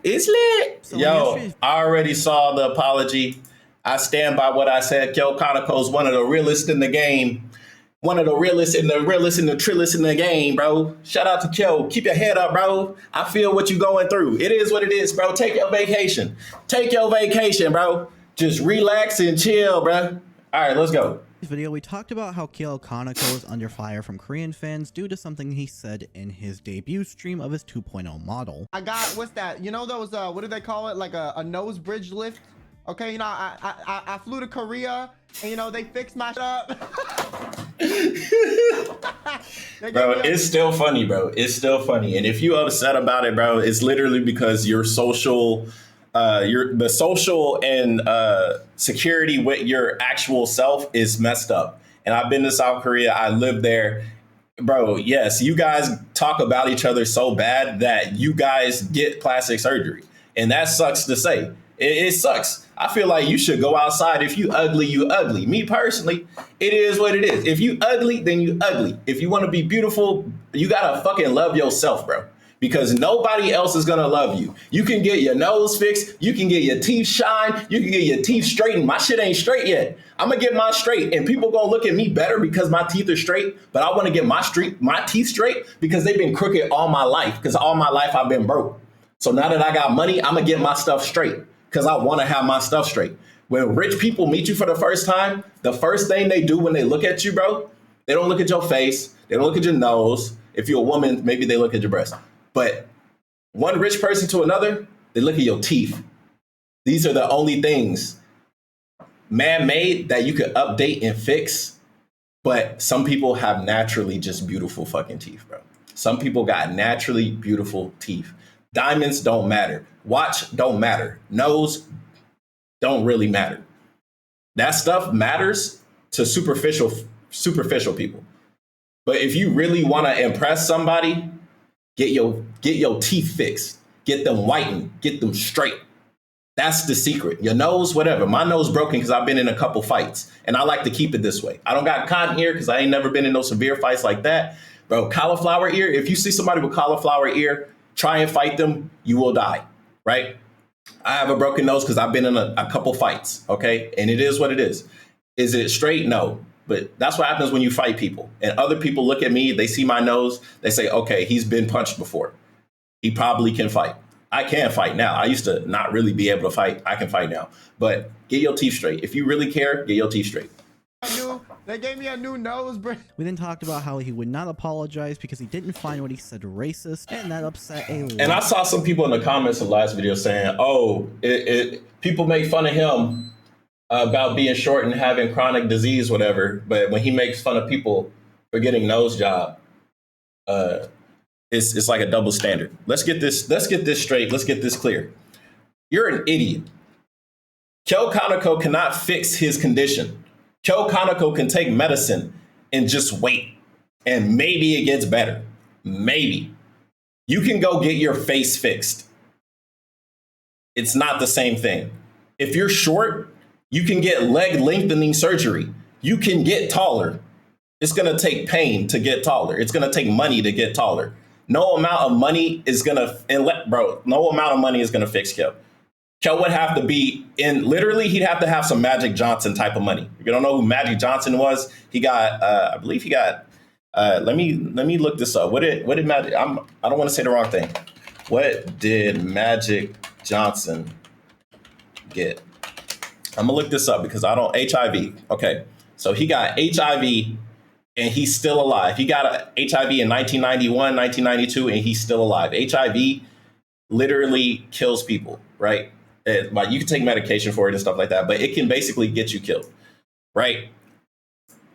It's lit. So Yo, I already saw the apology. I stand by what I said. Kyo Kaneko is one of the realists in the game. One of the realists and the trillists in the game, bro. Shout out to Kyo. Keep your head up, bro. I feel what you're going through. It is what it is, bro. Take your vacation. Take your vacation, bro. Just relax and chill, bro. All right, let's go. Video, we talked about how Kyo Kaneko is under fire from Korean fans due to something he said in his debut stream of his 2.0 model. I got, what's that? You know those, what do they call it? Like a nose bridge lift? Okay, you know, I flew to Korea and, you know, they fixed my shit up. Bro, it's still funny, bro. It's still funny. And if you upset about it, bro, it's literally because your social... the social and security with your actual self is messed up. And I've been to South Korea. I lived there. Bro, yes, you guys talk about each other so bad that you guys get plastic surgery. And that sucks to say. It sucks. I feel like you should go outside. If you ugly, you ugly. Me personally, it is what it is. If you ugly, then you ugly. If you want to be beautiful, you got to fucking love yourself, bro. Because nobody else is going to love you. You can get your nose fixed. You can get your teeth shined. You can get your teeth straightened. My shit ain't straight yet. I'm going to get mine straight. And people going to look at me better because my teeth are straight. But I want to get my teeth straight because they've been crooked all my life. Because all my life I've been broke. So now that I got money, I'm going to get my stuff straight. Because I want to have my stuff straight. When rich people meet you for the first time, the first thing they do when they look at you, bro, they don't look at your face. They don't look at your nose. If you're a woman, maybe they look at your breast. But one rich person to another, they look at your teeth. These are the only things man-made that you could update and fix. But some people have naturally just beautiful fucking teeth, bro. Some people got naturally beautiful teeth. Diamonds don't matter. Watch don't matter. Nose don't really matter. That stuff matters to superficial people. But if you really want to impress somebody, get your teeth fixed. Get them whitened. Get them straight. That's the secret. Your nose, whatever. My nose broken because I've been in a couple fights. And I like to keep it this way. I don't got cotton ear because I ain't never been in no severe fights like that. Bro, cauliflower ear, if you see somebody with cauliflower ear, try and fight them, you will die, right? I have a broken nose because I've been in a couple fights, okay? And it is what it is. Is it straight? No. But that's what happens when you fight people. And other people look at me, they see my nose, they say, okay, he's been punched before. He probably can fight. I can fight now. I used to not really be able to fight. I can fight now. But get your teeth straight. If you really care, get your teeth straight. They gave me a new nose bridge. We then talked about how he would not apologize because he didn't find what he said racist, and that upset a lot. And I saw some people in the comments of the last video saying, oh, people make fun of him about being short and having chronic disease, whatever. But when he makes fun of people for getting nose job, it's like a double standard. Let's get this straight. Let's get this clear. You're an idiot. Kyo Kaneko cannot fix his condition. Kyo Kaneko can take medicine and just wait. And maybe it gets better. Maybe. You can go get your face fixed. It's not the same thing. If you're short, you can get leg lengthening surgery. You can get taller. It's going to take pain to get taller. It's going to take money to get taller. No amount of money is going to fix Kyo. Kyo would have to be he'd have to have some Magic Johnson type of money. If you don't know who Magic Johnson was, he got, I believe he got, let me look this up. What did Magic, I don't want to say the wrong thing. What did Magic Johnson get? I'm gonna look this up because HIV. Okay. So he got HIV and he's still alive. He got HIV in 1991, 1992, and he's still alive. HIV literally kills people, right? Like you can take medication for it and stuff like that, but it can basically get you killed, right?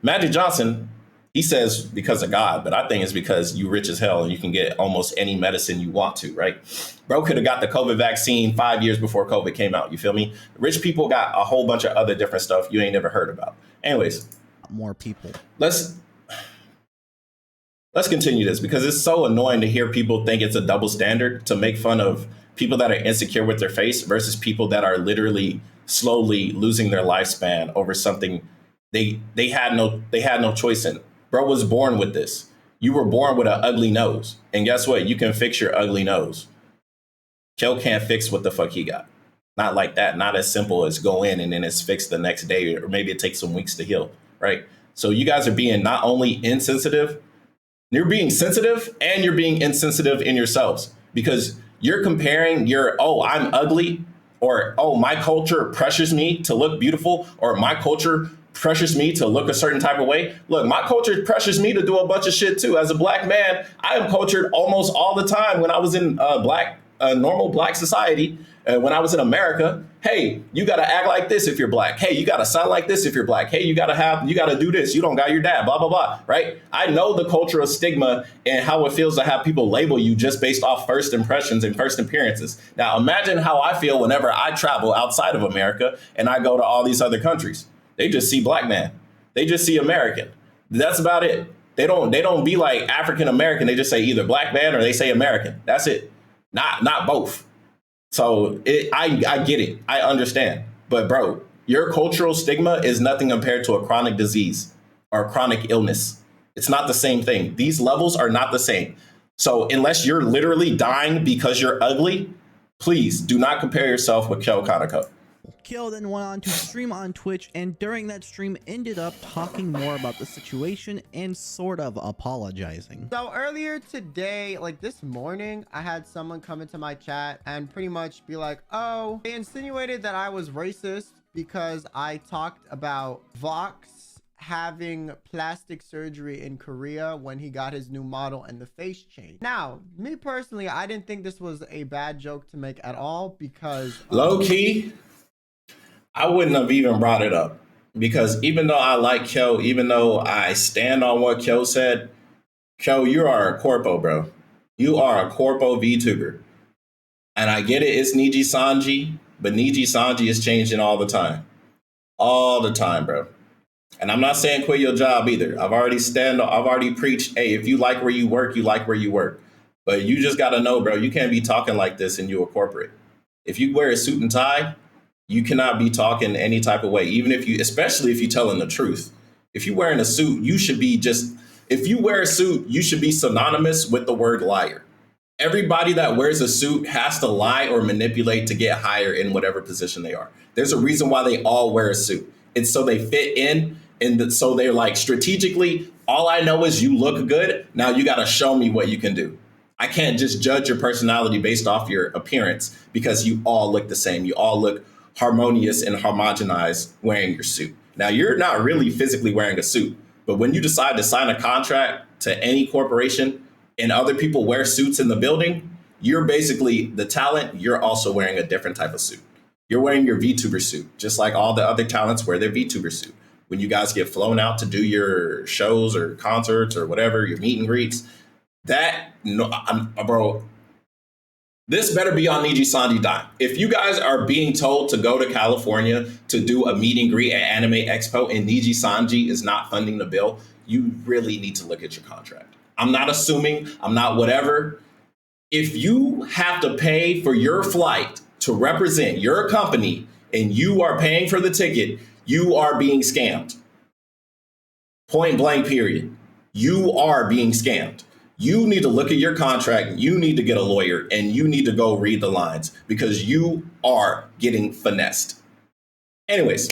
Magic Johnson, he says because of God, but I think it's because you rich as hell and you can get almost any medicine you want to, right? Bro could have got the COVID vaccine 5 years before COVID came out. You feel me? Rich people got a whole bunch of other different stuff you ain't never heard about. Anyways, more people. Let's continue this because it's so annoying to hear people think it's a double standard to make fun of people that are insecure with their face versus people that are literally slowly losing their lifespan over something they had no choice in. Bro was born with this. You were born with an ugly nose. And guess what? You can fix your ugly nose. Kyo can't fix what the fuck he got. Not like that. Not as simple as go in and then it's fixed the next day, or maybe it takes some weeks to heal, right? So you guys are being not only insensitive, you're being sensitive and you're being insensitive in yourselves, because you're comparing your, oh, I'm ugly, or oh, my culture pressures me to look beautiful, or my culture pressures me to look a certain type of way. Look, my culture pressures me to do a bunch of shit too. As a black man, I am cultured almost all the time when I was in normal black society. When I was in America, hey, you got to act like this if you're black. Hey, you got to sound like this if you're black. Hey, you got to do this. You don't got your dad, blah, blah, blah, right? I know the cultural stigma and how it feels to have people label you just based off first impressions and first appearances. Now, imagine how I feel whenever I travel outside of America and I go to all these other countries. They just see black man. They just see American. That's about it. They don't be like African American. They just say either black man or they say American. That's it. Not both. So I get it. I understand. But bro, your cultural stigma is nothing compared to a chronic disease or a chronic illness. It's not the same thing. These levels are not the same. So unless you're literally dying because you're ugly, please do not compare yourself with Kyo Kaneko. Kyo then went on to stream on Twitch, and during that stream ended up talking more about the situation and sort of apologizing. So earlier today, like this morning, I had someone come into my chat and pretty much be like, oh, they insinuated that I was racist because I talked about Vox having plastic surgery in Korea when he got his new model and the face change. Now, me personally, I didn't think this was a bad joke to make at all, because low key, I wouldn't have even brought it up, because even though I like Kyo, even though I stand on what Kyo said, Kyo, you are a corpo, bro. You are a corpo VTuber. And I get it, it's Nijisanji, but Nijisanji is changing all the time. All the time, bro. And I'm not saying quit your job either. I've already preached, hey, if you like where you work, you like where you work. But you just got to know, bro, you can't be talking like this and you're a corporate. If you wear a suit and tie, you cannot be talking any type of way, especially if you're telling the truth. If you're wearing a suit, if you wear a suit, you should be synonymous with the word liar. Everybody that wears a suit has to lie or manipulate to get higher in whatever position they are. There's a reason why they all wear a suit. It's so they fit in, and so they're like, strategically, all I know is you look good. Now you got to show me what you can do. I can't just judge your personality based off your appearance, because you all look the same. You all look harmonious and homogenized wearing your suit. Now, you're not really physically wearing a suit, but when you decide to sign a contract to any corporation and other people wear suits in the building, you're basically the talent. You're also wearing a different type of suit. You're wearing your VTuber suit, just like all the other talents wear their VTuber suit. When you guys get flown out to do your shows or concerts or whatever, your meet and greets, bro, this better be on Nijisanji dime. If you guys are being told to go to California to do a meet and greet at Anime Expo and Nijisanji is not funding the bill, you really need to look at your contract. I'm not assuming, I'm not whatever. If you have to pay for your flight to represent your company and you are paying for the ticket, you are being scammed. Point blank, period. You are being scammed. You need to look at your contract, you need to get a lawyer, and you need to go read the lines, because you are getting finessed. Anyways,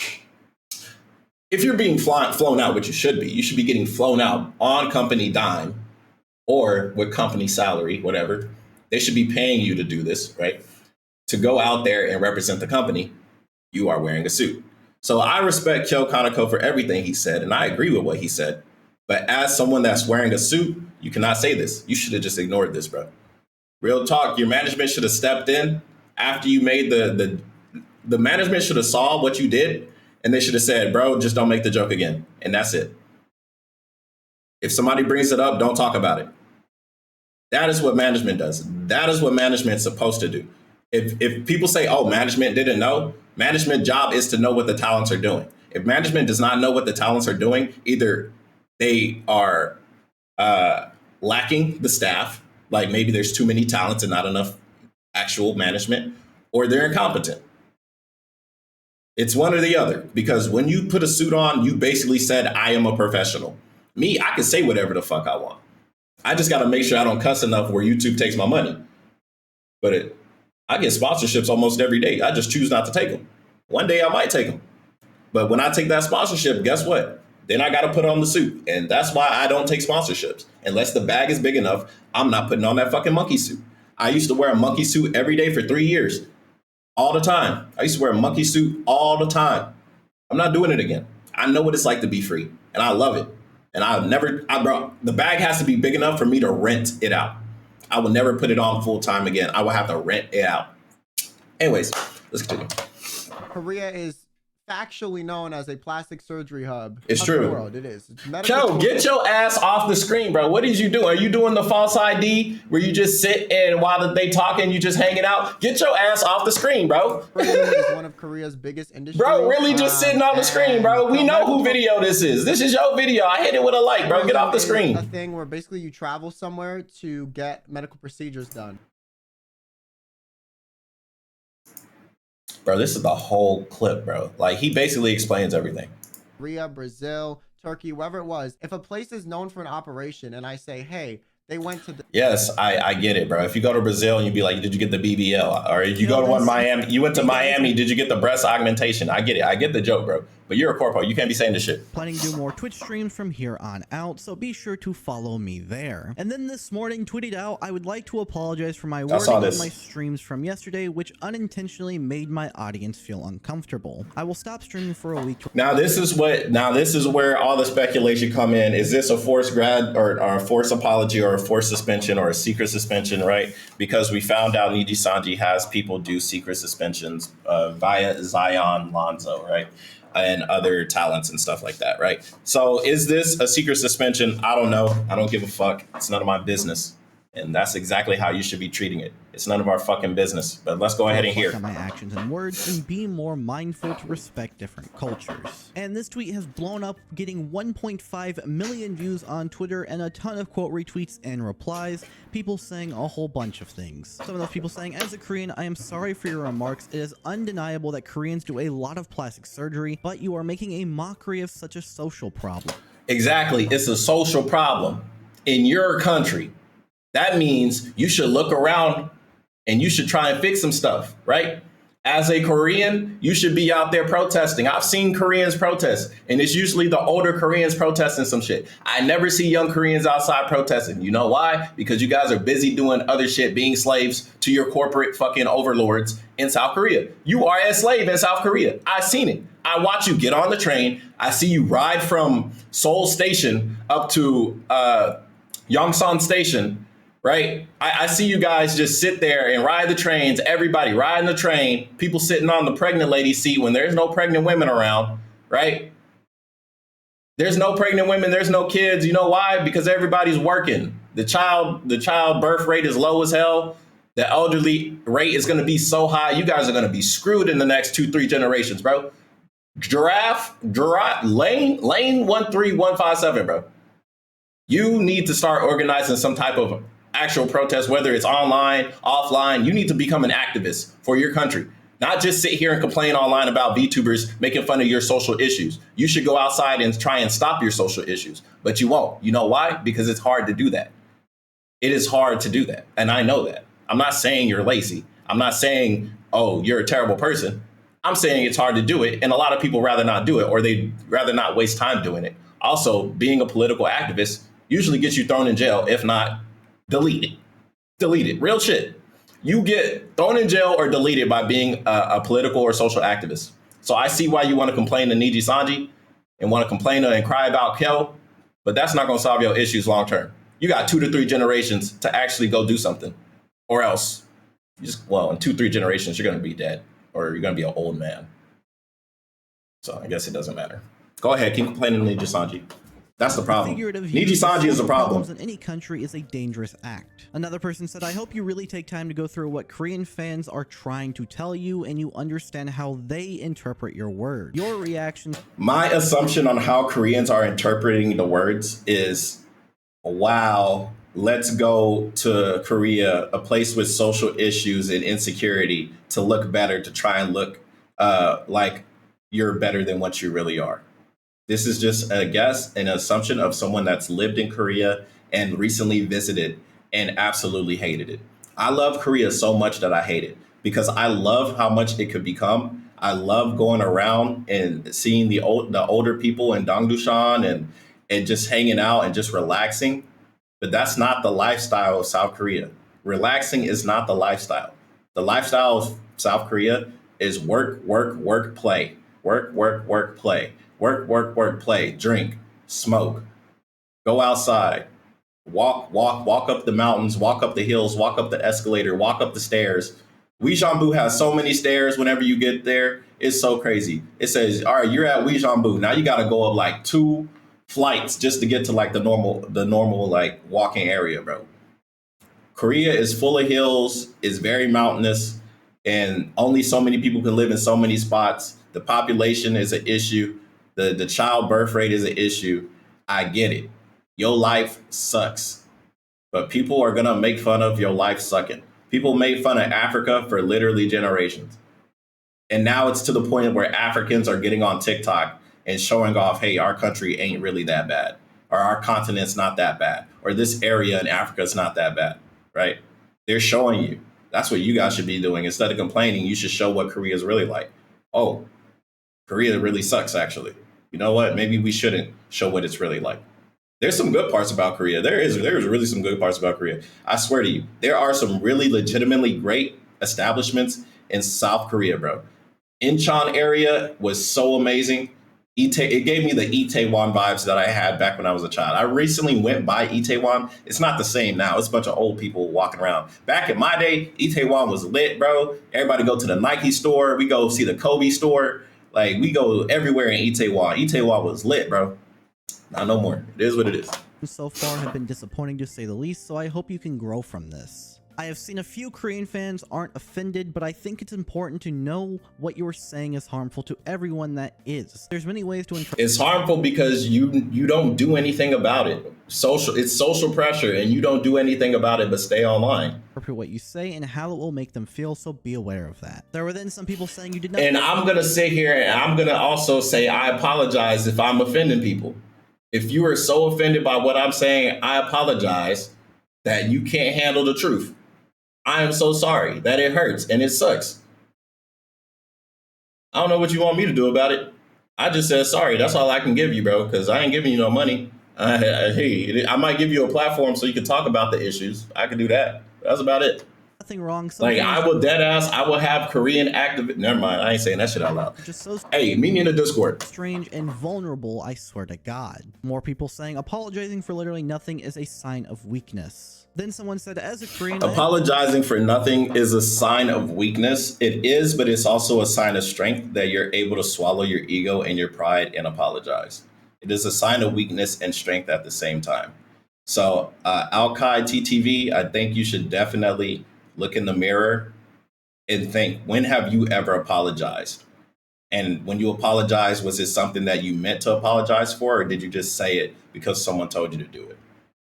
if you're being flown out, which you should be getting flown out on company dime or with company salary, whatever. They should be paying you to do this, right? To go out there and represent the company, you are wearing a suit. So I respect Kyo Kaneko for everything he said, and I agree with what he said. But as someone that's wearing a suit, you cannot say this. You should have just ignored this, bro. Real talk, your management should have stepped in after you made the management should have saw what you did, and they should have said, bro, just don't make the joke again. And that's it. If somebody brings it up, don't talk about it. That is what management does. That is what management's supposed to do. If people say, oh, management didn't know, management job is to know what the talents are doing. If management does not know what the talents are doing, either they are lacking the staff, like maybe there's too many talents and not enough actual management, or they're incompetent. It's one or the other, because when you put a suit on, you basically said, I am a professional. Me, I can say whatever the fuck I want. I just got to make sure I don't cuss enough where YouTube takes my money. But I get sponsorships almost every day. I just choose not to take them. One day I might take them. But when I take that sponsorship, guess what? Then I got to put on the suit. And that's why I don't take sponsorships. Unless the bag is big enough, I'm not putting on that fucking monkey suit. I used to wear a monkey suit every day for 3 years. All the time. I used to wear a monkey suit all the time. I'm not doing it again. I know what it's like to be free. And I love it. And bro, the bag has to be big enough for me to rent it out. I will never put it on full time again. I will have to rent it out. Anyways, let's continue. Korea is factually known as a plastic surgery hub. It's of true. The world. It is. Joe, get your ass off the screen, bro. What did you do? Are you doing the false ID where you just sit and while they talking, you just hanging out? Get your ass off the screen, bro. Is one of Korea's biggest industries. Bro, really just sitting on the screen, bro. We know who video this is. This is your video. I hit it with a like, bro. Get off the screen. A thing where basically you travel somewhere to get medical procedures done. Bro, this is the whole clip, bro. Like, he basically explains everything. Korea, Brazil, Turkey, wherever it was. If a place is known for an operation and I say, hey, they went to the... Yes, I get it, bro. If you go to Brazil and you be like, did you get the BBL? Or if you go to Miami, you went to Miami, did you get the breast augmentation? I get it. I get the joke, bro. But you're a corpo. You can't be saying this shit. Planning to do more Twitch streams from here on out, so be sure to follow me there. And then this morning tweeted out, I would like to apologize for my wording of my streams from yesterday, which unintentionally made my audience feel uncomfortable. I will stop streaming for a week. Now this is where all the speculation come in. Is this a forced grad or a forced apology or a forced suspension or a secret suspension, right? Because we found out Nijisanji has people do secret suspensions via Zion Lonzo, right? And other talents and stuff like that, right? So is this a secret suspension? I don't know. I don't give a fuck. It's none of my business. And that's exactly how you should be treating it. It's none of our fucking business. But let's go ahead and hear. My actions and words and be more mindful to respect different cultures. And this tweet has blown up, getting 1.5 million views on Twitter and a ton of quote retweets and replies. People saying a whole bunch of things. Some of those people saying, as a Korean, I am sorry for your remarks. It is undeniable that Koreans do a lot of plastic surgery, but you are making a mockery of such a social problem. Exactly. It's a social problem in your country. That means you should look around and you should try and fix some stuff, right? As a Korean, you should be out there protesting. I've seen Koreans protest, and it's usually the older Koreans protesting some shit. I never see young Koreans outside protesting. You know why? Because you guys are busy doing other shit, being slaves to your corporate fucking overlords in South Korea. You are a slave in South Korea. I've seen it. I watch you get on the train. I see you ride from Seoul Station up to Yongsan Station. Right? I see you guys just sit there and ride the trains, everybody riding the train, people sitting on the pregnant lady seat when there's no pregnant women around, right? There's no pregnant women, there's no kids. You know why? Because everybody's working. The child birth rate is low as hell. The elderly rate is going to be so high. You guys are going to be screwed in the next 2-3 generations, bro. Giraffe, lane 13157, bro. You need to start organizing some type of actual protest, whether it's online, offline. You need to become an activist for your country, not just sit here and complain online about VTubers making fun of your social issues. You should go outside and try and stop your social issues, but you won't. You know why? Because it's hard to do that. It is hard to do that. And I know that. I'm not saying you're lazy. I'm not saying, oh, you're a terrible person. I'm saying it's hard to do it. And a lot of people rather not do it, or they'd rather not waste time doing it. Also, being a political activist usually gets you thrown in jail, if not deleted. Deleted. Real shit. You get thrown in jail or deleted by being a political or social activist. So I see why you want to complain to Nijisanji and want to complain and cry about Kyo, but that's not going to solve your issues long term. You got 2 to 3 generations to actually go do something, or else in 2-3 generations, you're going to be dead, or you're going to be an old man. So I guess it doesn't matter. Go ahead. Keep complaining to Nijisanji. That's the problem. Nijisanji is the problem. In any country is a dangerous act. Another person said, I hope you really take time to go through what Korean fans are trying to tell you and you understand how they interpret your words. Your reaction. My assumption on how Koreans are interpreting the words is, wow, let's go to Korea, a place with social issues and insecurity, to look better, to try and look like you're better than what you really are. This is just a guess, an assumption of someone that's lived in Korea and recently visited and absolutely hated it. I love Korea so much that I hate it. because I love how much it could become. I love going around and seeing the older people in Dongdushan and just hanging out and just relaxing. But that's not the lifestyle of South Korea. Relaxing is not the lifestyle. The lifestyle of South Korea is work, work, work, play. Work, work, work, play. Work, work, work, play. Drink, smoke, go outside, walk, walk, walk up the mountains, walk up the hills, walk up the escalator, walk up the stairs. Wijambu has so many stairs whenever you get there. It's so crazy. It says, all right, you're at Wijambu. Now you got to go up like 2 flights just to get to like the normal like walking area, bro. Korea is full of hills, is very mountainous, and only so many people can live in so many spots. The population is an issue. The child birth rate is an issue. I get it. Your life sucks, but people are gonna make fun of your life sucking. People made fun of Africa for literally generations. And now it's to the point where Africans are getting on TikTok and showing off, hey, our country ain't really that bad, or our continent's not that bad, or this area in Africa is not that bad, right? They're showing you. That's what you guys should be doing. Instead of complaining, you should show what Korea is really like. Oh, Korea really sucks, actually. You know what? Maybe we shouldn't show what it's really like. There's some good parts about Korea. There's really some good parts about Korea. I swear to you, there are some really legitimately great establishments in South Korea, bro. Incheon area was so amazing. It gave me the Itaewon vibes that I had back when I was a child. I recently went by Itaewon. It's not the same now. It's a bunch of old people walking around. Back in my day, Itaewon was lit, bro. Everybody go to the Nike store. We go see the Kobe store. Like, we go everywhere in Itaewon. Itaewon was lit, bro. Not no more. It is what it is. So far have been disappointing to say the least, so I hope you can grow from this. I have seen a few Korean fans aren't offended, but I think it's important to know what you're saying is harmful to everyone that is. There's many ways to It's harmful because you don't do anything about it. It's social pressure, and you don't do anything about it but stay online. interpret what you say and how it will make them feel, so be aware of that. There were then some people saying you did not. And I'm gonna sit here and I'm gonna also say I apologize if I'm offending people. If you are so offended by what I'm saying, I apologize that you can't handle the truth. I am so sorry that it hurts and it sucks. I don't know what you want me to do about it. I just said sorry. That's all I can give you, bro, because I ain't giving you no money. Hey, I might give you a platform so you can talk about the issues. I can do that. That's about it. Nothing wrong. Like, I will I will have Korean activists. Never mind. I ain't saying that shit out loud. Just so hey, meet me in the Discord. Strange and vulnerable, I swear to God. More people saying apologizing for literally nothing is a sign of weakness. Then someone said, as a Korean, apologizing for nothing is a sign of weakness. It is, but it's also a sign of strength that you're able to swallow your ego and your pride and apologize. It is a sign of weakness and strength at the same time. So, Alkai TTV, I think you should definitely look in the mirror and think, when have you ever apologized? And when you apologize, was it something that you meant to apologize for, or did you just say it because someone told you to do it?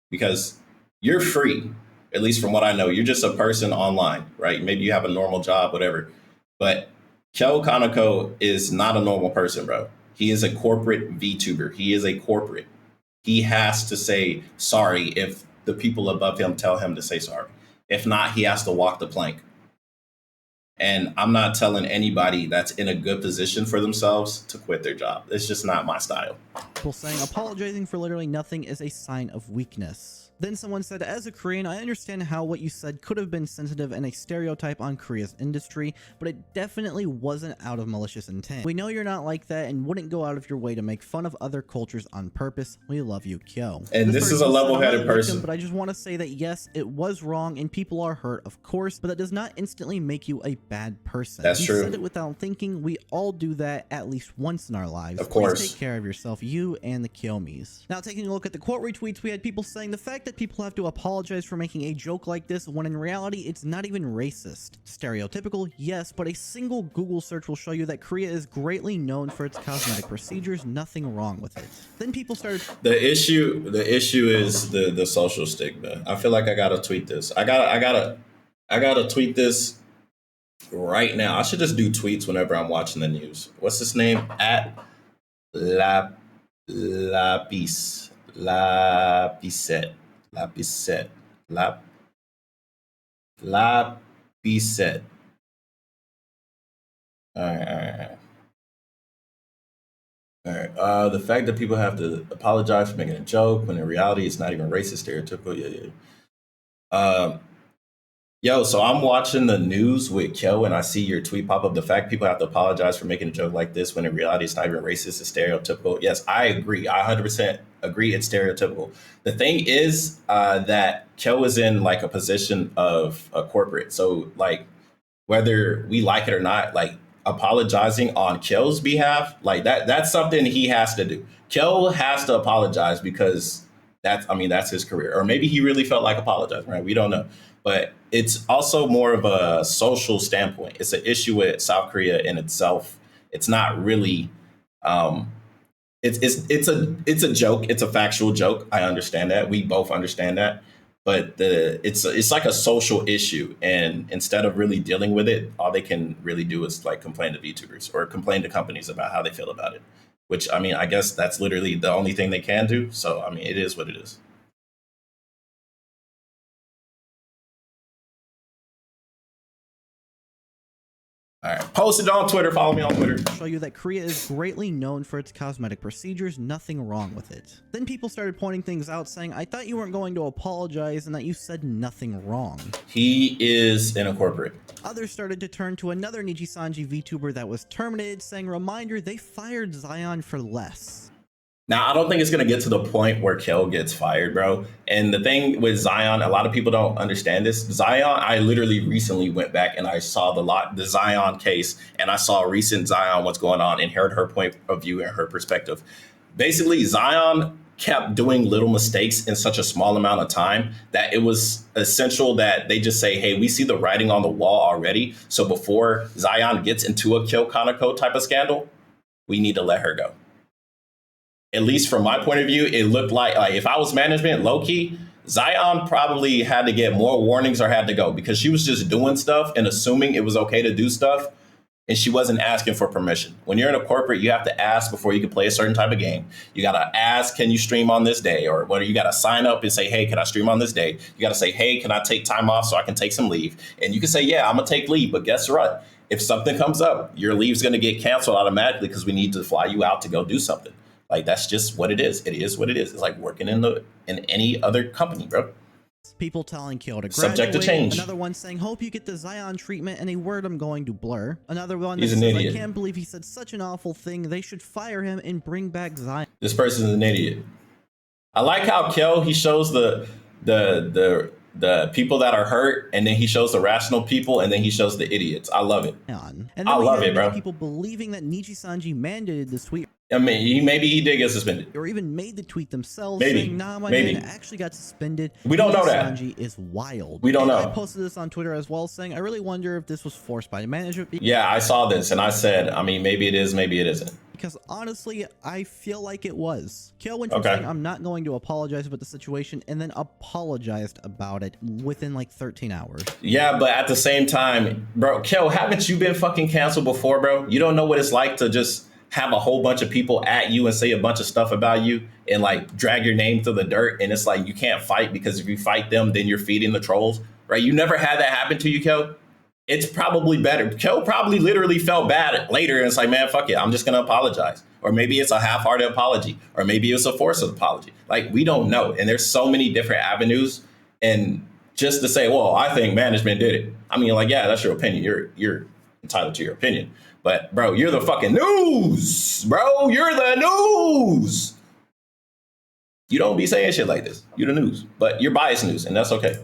Because you're free, at least from what I know. You're just a person online, right? Maybe you have a normal job, whatever. But Kyo Kaneko is not a normal person, bro. He is a corporate VTuber. He is a corporate. He has to say sorry if the people above him tell him to say sorry. If not, he has to walk the plank. And I'm not telling anybody that's in a good position for themselves to quit their job. It's just not my style. People saying apologizing for literally nothing is a sign of weakness. Then someone said, as a Korean, I understand how what you said could have been sensitive and a stereotype on Korea's industry, but it definitely wasn't out of malicious intent. We know you're not like that and wouldn't go out of your way to make fun of other cultures on purpose. We love you, Kyo. And this is a level-headed person. But I just want to say that yes, it was wrong and people are hurt, of course, but that does not instantly make you a bad person. That's true. You said it without thinking. We all do that at least once in our lives. Of course. Please take care of yourself, you and the Kyomis. Now, taking a look at the quote retweets, we had people saying the fact that people have to apologize for making a joke like this when in reality it's not even racist. Stereotypical, yes, but a single Google search will show you that Korea is greatly known for its cosmetic procedures. Nothing wrong with it. Then people started. The issue is the social stigma. I feel like I gotta tweet this. I gotta tweet this right now. I should just do tweets whenever I'm watching the news. What's his name? At Lapis. Lapiset. Lapiset. All right, all right, all right. The fact that people have to apologize for making a joke when in reality it's not even racist, stereotypical. Yeah, yeah. Yo, so I'm watching the news with Kyo, and I see your tweet pop up. The fact people have to apologize for making a joke like this when in reality it's not even racist, it's stereotypical. Yes, I agree. I 100% agree it's stereotypical. The thing is that Kyo is in like a position of a corporate. So like whether we like it or not, like apologizing on Kyo's behalf, like that's something he has to do. Kyo has to apologize because that's his career. Or maybe he really felt like apologizing, right? We don't know. But it's also more of a social standpoint. It's an issue with South Korea in itself. It's not really um, it's a joke. It's a factual joke. I understand that. We both understand that. But it's like a social issue, and instead of really dealing with it, all they can really do is like complain to VTubers or complain to companies about how they feel about it. Which I mean, I guess that's literally the only thing they can do. So I mean, it is what it is. All right, post it on Twitter. Follow me on Twitter. Show you that Korea is greatly known for its cosmetic procedures, nothing wrong with it. Then people started pointing things out, saying, I thought you weren't going to apologize and that you said nothing wrong. He is in a corporate. Others started to turn to another Nijisanji VTuber that was terminated, saying, reminder, they fired Zion for less. Now, I don't think it's going to get to the point where Kel gets fired, bro. And the thing with Zion, a lot of people don't understand this. Zion, I literally recently went back and I saw the Zion case, and I saw recent Zion, what's going on, and heard her point of view and her perspective. Basically, Zion kept doing little mistakes in such a small amount of time that it was essential that they just say, hey, we see the writing on the wall already. So before Zion gets into a Kyo Kaneko type of scandal, we need to let her go. At least from my point of view, it looked like if I was management, low key, Zion probably had to get more warnings or had to go because she was just doing stuff and assuming it was okay to do stuff. And she wasn't asking for permission. When you're in a corporate, you have to ask before you can play a certain type of game. You got to ask, can you stream on this day? Or whether you got to sign up and say, hey, can I stream on this day? You got to say, hey, can I take time off so I can take some leave? And you can say, yeah, I'm going to take leave. But guess what? If something comes up, your leave's going to get canceled automatically because we need to fly you out to go do something. Like, that's just what it is. It is what it is. It's like working in any other company, bro. People telling Kyo to graduate. Subject to change. Another one saying, hope you get the Zion treatment, and a word I'm going to blur. Another one that He's an says, idiot. I can't believe he said such an awful thing. They should fire him and bring back Zion. This person's an idiot. I like how Kyo, he shows the people that are hurt, and then he shows the rational people, and then he shows the idiots. I love it. And then I love it, bro. People believing that Nijisanji mandated this tweet. I mean, maybe he did get suspended. Or even made the tweet themselves, Maybe. saying, nah, my man actually got suspended. We don't know that. Nijisanji is wild. We don't know. I posted this on Twitter as well, saying, I really wonder if this was forced by management. Yeah, I saw this, and I said, I mean, maybe it is, maybe it isn't. Because honestly, I feel like it was. Kyo went from saying, I'm not going to apologize about the situation, and then apologized about it within like 13 hours. Yeah, but at the same time, bro, Kyo, haven't you been fucking canceled before, bro? You don't know what it's like to just have a whole bunch of people at you and say a bunch of stuff about you and like drag your name through the dirt. And it's like, you can't fight because if you fight them, then you're feeding the trolls, right? You never had that happen to you, Kyo. It's probably better. Kyo probably literally felt bad later. And it's like, man, fuck it. I'm just going to apologize. Or maybe it's a half-hearted apology. Or maybe it's a forced apology. Like, we don't know. And there's so many different avenues. And just to say, well, I think management did it. I mean, like, yeah, that's your opinion. You're entitled to your opinion. But, bro, you're the fucking news, bro. You're the news. You don't be saying shit like this. You're the news. But you're biased news, and that's okay.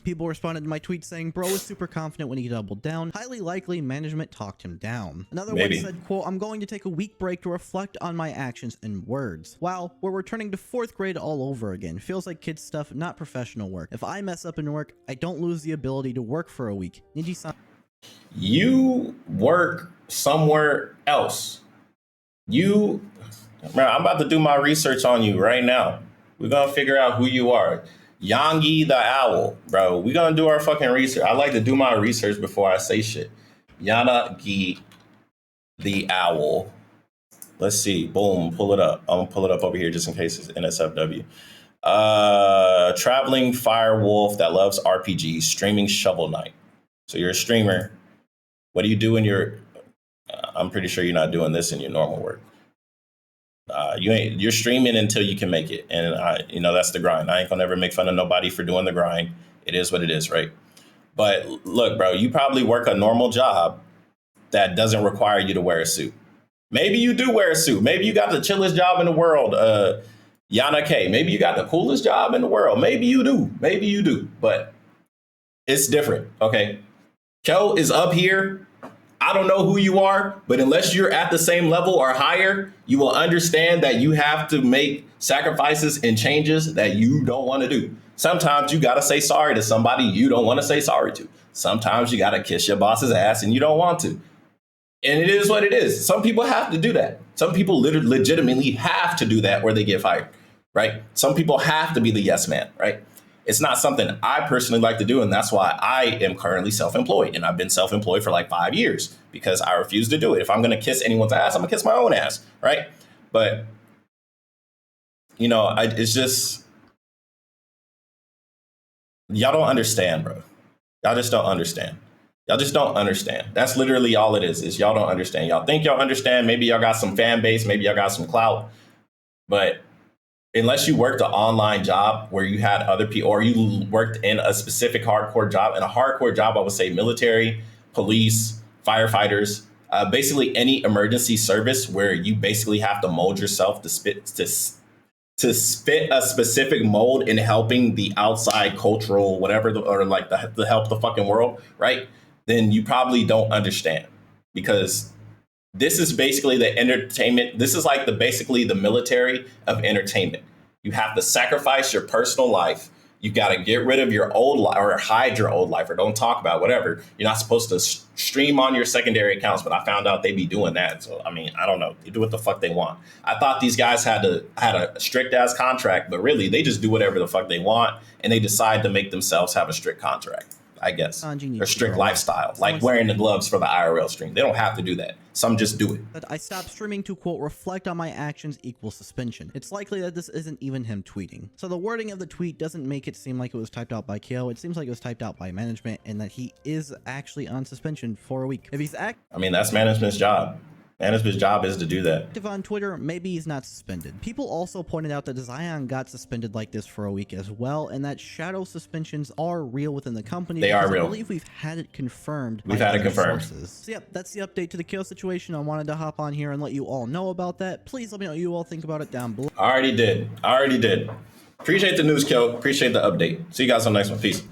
People responded to my tweet saying, bro was super confident when he doubled down. Highly likely management talked him down. Another one said, quote, I'm going to take a week break to reflect on my actions and words. Wow, we're returning to 4th grade all over again. Feels like kids stuff, not professional work. If I mess up in work, I don't lose the ability to work for a week. Nijisanji. You work somewhere else. Man, I'm about to do my research on you right now. We're going to figure out who you are. Yangi the Owl, bro. We're going to do our fucking research. I like to do my research before I say shit. Yanagi the Owl. Let's see. Boom. Pull it up. I'm going to pull it up over here just in case it's NSFW. Traveling fire wolf that loves RPGs, streaming Shovel Knight. So you're a streamer. What do you do in your... I'm pretty sure you're not doing this in your normal work. You're streaming until you can make it. And that's the grind. I ain't gonna ever make fun of nobody for doing the grind. It is what it is, right? But look, bro, you probably work a normal job that doesn't require you to wear a suit. Maybe you do wear a suit. Maybe you got the chillest job in the world. Yana K, maybe you got the coolest job in the world. Maybe you do. Maybe you do. But it's different, okay? Kyo is up here. I don't know who you are, but unless you're at the same level or higher, you will understand that you have to make sacrifices and changes that you don't want to do. Sometimes you got to say sorry to somebody you don't want to say sorry to. Sometimes you got to kiss your boss's ass and you don't want to. And it is what it is. Some people have to do that. Some people legitimately have to do that or they get fired, right? Some people have to be the yes man, right? It's not something I personally like to do. And that's why I am currently self-employed. And I've been self-employed for like 5 years because I refuse to do it. If I'm going to kiss anyone's ass, I'm going to kiss my own ass, right? But, it's just, y'all don't understand, bro. Y'all just don't understand. Y'all just don't understand. That's literally all it is y'all don't understand. Y'all think y'all understand. Maybe y'all got some fan base. Maybe y'all got some clout. But unless you worked an online job where you had other people, or you worked in a specific hardcore job, and a hardcore job, I would say military, police, firefighters, basically any emergency service where you basically have to mold yourself to spit a specific mold in helping the outside cultural whatever, to help the fucking world, right? Then you probably don't understand, because this is basically the entertainment. This is like basically the military of entertainment. You have to sacrifice your personal life. You got to get rid of your old life or hide your old life or don't talk about whatever. You're not supposed to stream on your secondary accounts, but I found out they be doing that. So, I don't know. They do what the fuck they want. I thought these guys had a strict ass contract, but really they just do whatever the fuck they want. And they decide to make themselves have a strict contract, I guess, or strict lifestyle, like wearing the gloves for the IRL stream. They don't have to do that. Some just do it. But I stopped streaming to, quote, reflect on my actions equals suspension. It's likely that this isn't even him tweeting. So the wording of the tweet doesn't make it seem like it was typed out by Kyo. It seems like it was typed out by management and that he is actually on suspension for a week. If he's that's management's job. Management's job is to do that. Active on Twitter, maybe he's not suspended. People also pointed out that Zion got suspended like this for a week as well, and that shadow suspensions are real within the company. They are real. I believe we've had it confirmed. We've had it confirmed. So yep, that's the update to the Kyo situation. I wanted to hop on here and let you all know about that. Please let me know what you all think about it down below. I already did. Appreciate the news, Kyo. Appreciate the update. See you guys on the next one. Peace.